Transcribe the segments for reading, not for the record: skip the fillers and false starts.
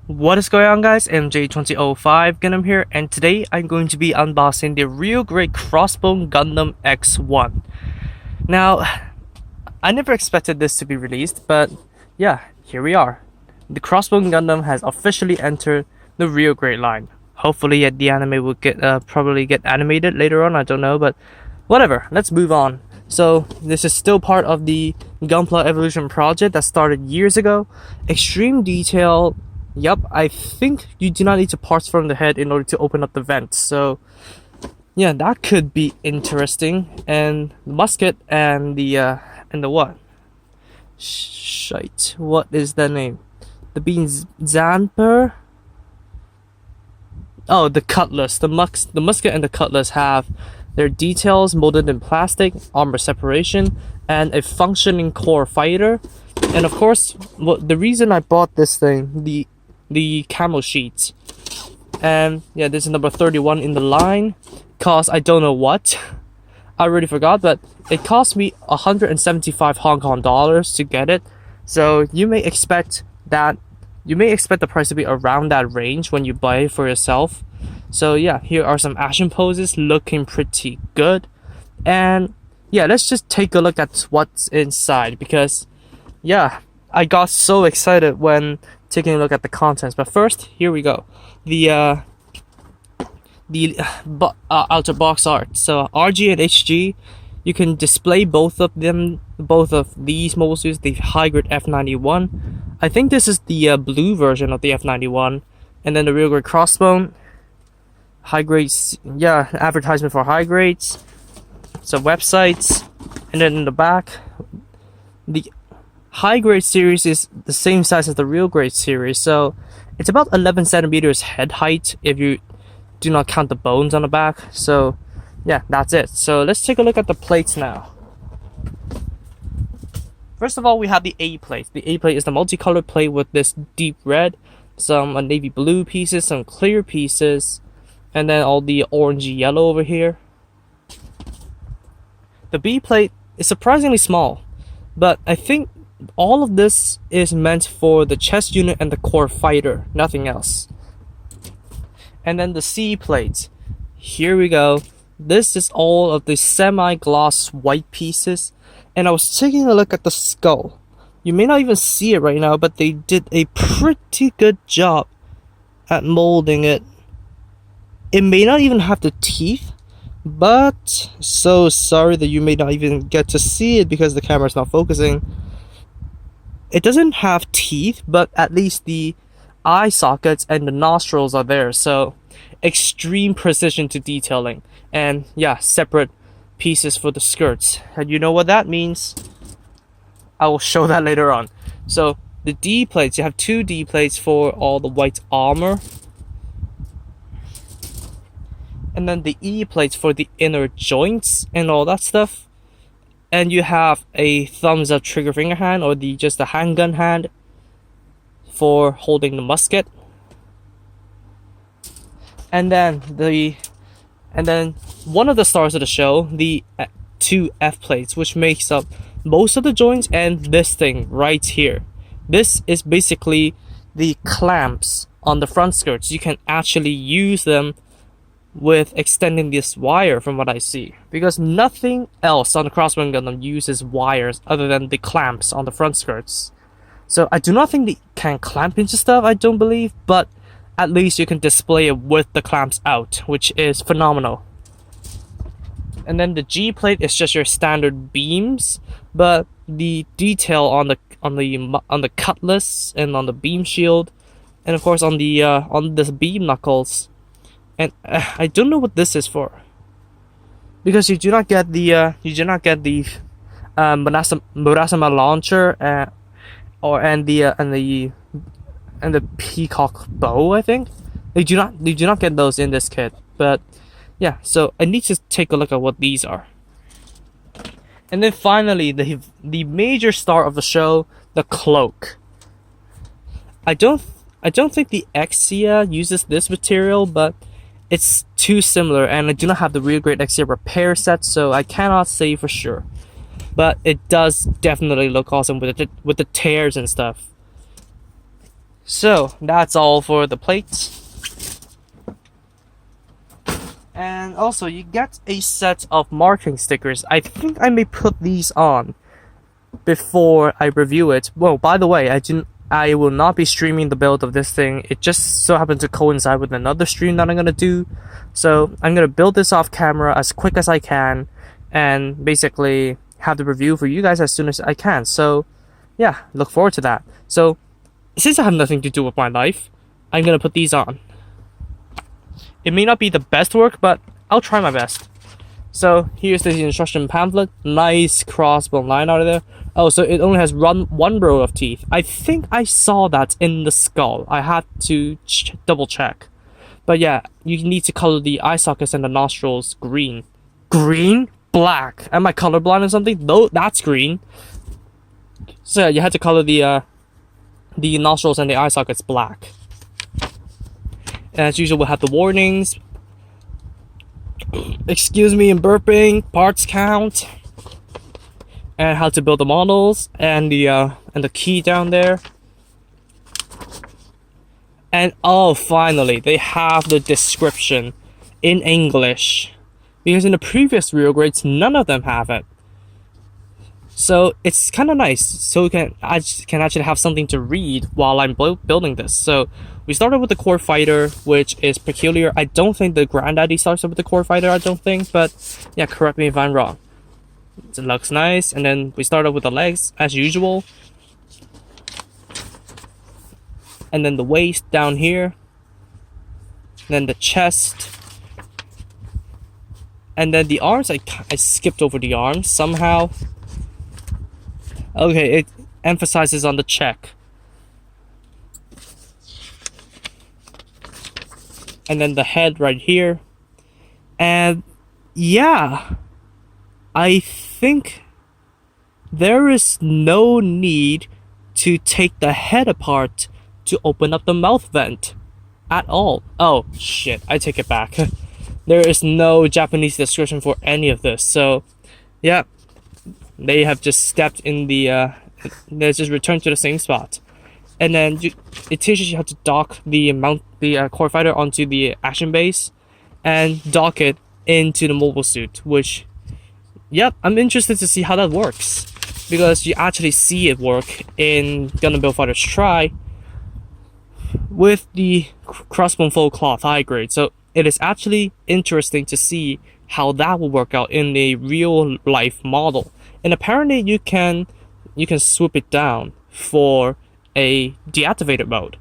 What is going on, guys? MJ2005 Gundam here, and today I'm going to be unboxing the real great Crossbone Gundam X1. Now, I never expected this to be released, but yeah, here we are. The Crossbone Gundam has officially entered the real great line. Hopefully the anime will probably get animated later on, I don't know, but whatever, let's move on. So this is still part of the Gunpla Evolution project that started years ago. Extreme detail. Yep, I think you do not need to parse from the head in order to open up the vents. So yeah, that could be interesting. And the musket and the what? Shite. What is that name? The beans Zamper? Oh, the cutlass. The musket and the cutlass have their details molded in plastic, armor separation, and a functioning core fighter. And of course, the reason I bought this thing, the camo sheets, and yeah, this is number 31 in the line, cost I don't know what, I already forgot, but it cost me 175 Hong Kong dollars to get it. So you may expect the price to be around that range when you buy it for yourself. So yeah, here are some action poses looking pretty good. And yeah, let's just take a look at what's inside, because yeah, I got so excited when taking a look at the contents. But first, here we go. The outer box art. So RG and HG, you can display both of these mobile suits. The high grade F91. I think this is the blue version of the F91, and then the real grade Crossbone. High grades, yeah, advertisement for high grades. Some websites, and then in the back, the high grade series is the same size as the real grade series, so it's about 11 centimeters head height if you do not count the bones on the back. So yeah, that's it. So let's take a look at the plates now. First of all, we have the A plate. The A plate is the multicolored plate with this deep red, some navy blue pieces, some clear pieces, and then all the orangey yellow over here. The B plate is surprisingly small, but I think all of this is meant for the chest unit and the core fighter, nothing else. And then the C plate, here we go. This is all of the semi-gloss white pieces, and I was taking a look at the skull. You may not even see it right now, but they did a pretty good job at molding it. It may not even have the teeth, but so sorry that you may not even get to see it because the camera's not focusing. It doesn't have teeth, but at least the eye sockets and the nostrils are there, so extreme precision to detailing. And yeah, separate pieces for the skirts, and you know what that means. I will show that later on. So the D plates, you have two D plates for all the white armor, and then the E plates for the inner joints and all that stuff. And you have a thumbs up trigger finger hand, or just the handgun hand for holding the musket. And then one of the stars of the show, the two F plates, which makes up most of the joints, and this thing right here. This is basically the clamps on the front skirts. You can actually use them with extending this wire, from what I see, because nothing else on the Crossbone Gundam uses wires other than the clamps on the front skirts. So I do not think they can clamp into stuff, I don't believe, but at least you can display it with the clamps out, which is phenomenal. And then the G plate is just your standard beams, but the detail on the cutlass and on the beam shield, and of course on the beam knuckles. And I don't know what this is for, because you do not get the Murasama launcher and the peacock bow. I think they do not get those in this kit. But yeah, so I need to take a look at what these are. And then finally, the major star of the show, the cloak. I don't think the Exia uses this material, but it's too similar, and I do not have the real grade Exia repair set, so I cannot say for sure. But it does definitely look awesome with the tears and stuff. So that's all for the plates. And also you get a set of marking stickers. I think I may put these on before I review it. Well, by the way, I will not be streaming the build of this thing. It just so happened to coincide with another stream that I'm gonna do. So I'm gonna build this off camera as quick as I can and basically have the review for you guys as soon as I can. So yeah, look forward to that. So since I have nothing to do with my life, I'm gonna put these on. It may not be the best work, but I'll try my best. So here's the instruction pamphlet. Nice crossbone line out of there. Oh, so it only has one row of teeth. I think I saw that in the skull. I had to double check. But yeah, you need to color the eye sockets and the nostrils green. Green? Black. Am I colorblind or something? No, that's green. So yeah, you had to color the nostrils and the eye sockets black. And as usual, we'll have the warnings. Excuse me, I'm burping. Parts count. And how to build the models. And the key down there. And oh, finally, they have the description in English. Because in the previous real grades, none of them have it. So it's kind of nice. So I can actually have something to read while I'm building this. So we started with the core fighter, which is peculiar. I don't think the granddaddy starts with the core fighter. I don't think, but yeah, correct me if I'm wrong. It looks nice. And then we started with the legs as usual. And then the waist down here. And then the chest. And then the arms, I skipped over the arms somehow. Okay, it emphasizes on the check. And then the head right here. And yeah, I think there is no need to take the head apart to open up the mouth vent at all. Oh shit, I take it back. There is no Japanese description for any of this. So yeah, they have just stepped in the they just returned to the same spot. And then it teaches you how to dock the core fighter onto the action base and dock it into the mobile suit, which yep, I'm interested to see how that works, because you actually see it work in Gundam Build Fighters Try with the Crossbone full cloth high grade. So it is actually interesting to see how that will work out in a real life model. And apparently you can swoop it down for a deactivated mode.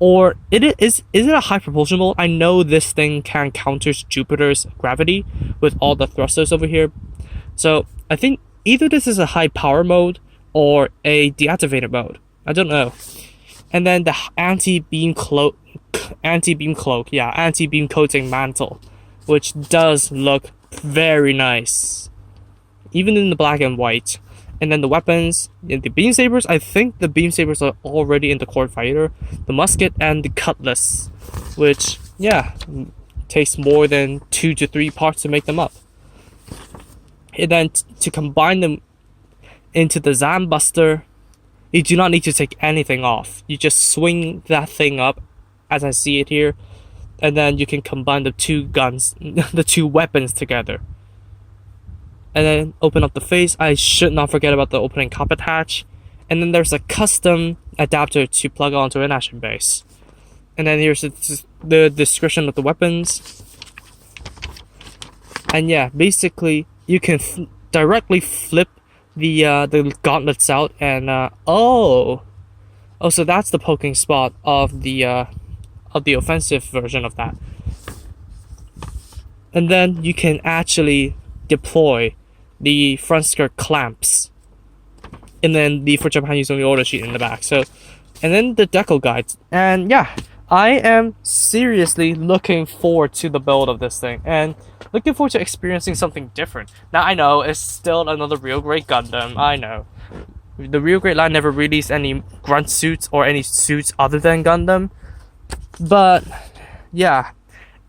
Or is it a high propulsion mode? I know this thing can counter Jupiter's gravity with all the thrusters over here. So I think either this is a high power mode or a deactivated mode. I don't know. And then the anti-beam coating mantle, which does look very nice, even in the black and white. And then the weapons, the beam sabers. I think the beam sabers are already in the core fighter, the musket and the cutlass, which yeah, takes more than 2 to 3 parts to make them up. And then to combine them into the Zambuster, you do not need to take anything off. You just swing that thing up, as I see it here, and then you can combine the two guns, the two weapons together. And then open up the face. I should not forget about the opening cockpit hatch. And then there's a custom adapter to plug onto an action base. And then here's the description of the weapons. And yeah, basically you can directly flip the gauntlets out, and so that's the poking spot of the offensive version of that. And then you can actually deploy the front skirt clamps, and then the for Japan use only order sheet in the back. So, and then the decal guides. And yeah, I am seriously looking forward to the build of this thing, and looking forward to experiencing something different. Now I know it's still another real great Gundam. I know the real great line never released any grunt suits or any suits other than Gundam, but yeah,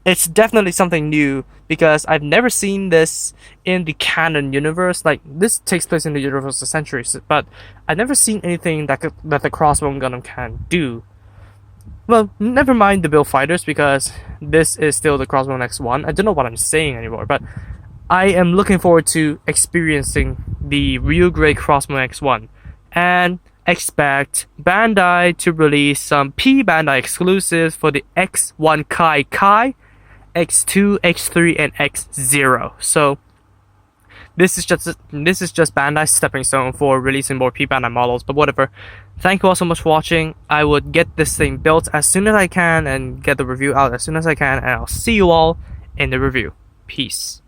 it's definitely something new because I've never seen this in the canon universe. Like, this takes place in the universe of centuries, but I've never seen anything that the Crossbone Gundam can do. Well, never mind the Build Fighters, because this is still the Crossbone X1. I don't know what I'm saying anymore, but I am looking forward to experiencing the real great Crossbone X1, and expect Bandai to release some Bandai exclusives for the X1 Kai, X2, X3, and X0. So this is just Bandai's stepping stone for releasing more Bandai models, but whatever. Thank you all so much for watching. I would get this thing built as soon as I can and get the review out as soon as I can, and I'll see you all in the review. Peace.